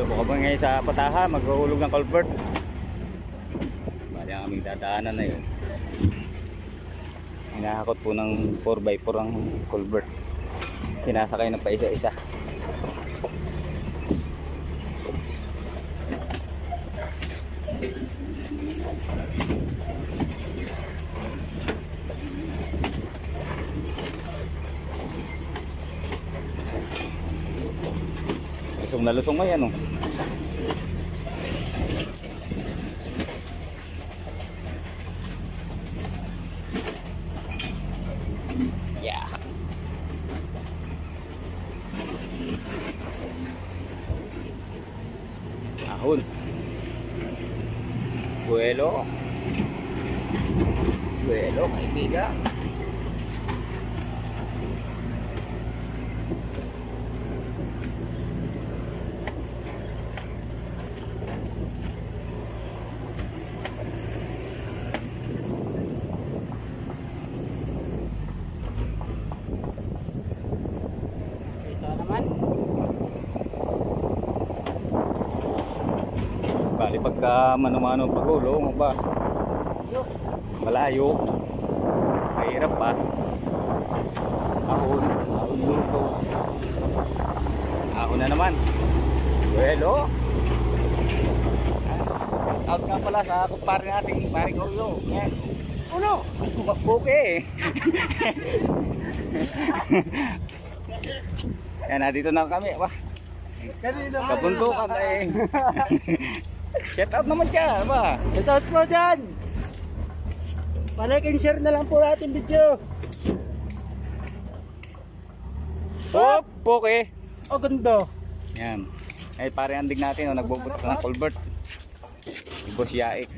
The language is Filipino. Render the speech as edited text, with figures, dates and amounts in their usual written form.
Subukan ba ngayon sa Pataha, maghuhulog ng culvert. Bali ang aming dadaanan na yun. Hinahakot po ng 4x4 ang culvert. Sinasakay na pa isa-isa. Lusong na lusong ngayon, oh. Yeah. Ahon. Buelo. Buelo, kaibigan. Bali pagka mano-mano pagulong ba, malayo, mahirap pa. Ahon dito. Ahon na naman. Buelo. Out nga pala sa kumpare natin, Maring Ulo. Ulo! Buke. Yan, nandito na kami. Wah, kabuntukan eh. Shout out naman ka, ba? Shout out po dyan. Palike and share na lang po natin video. Hop, buke. Oh, ganda. Yan. Ay pare andig natin, oh, nagbubutak ng culvert. Boss Yaik.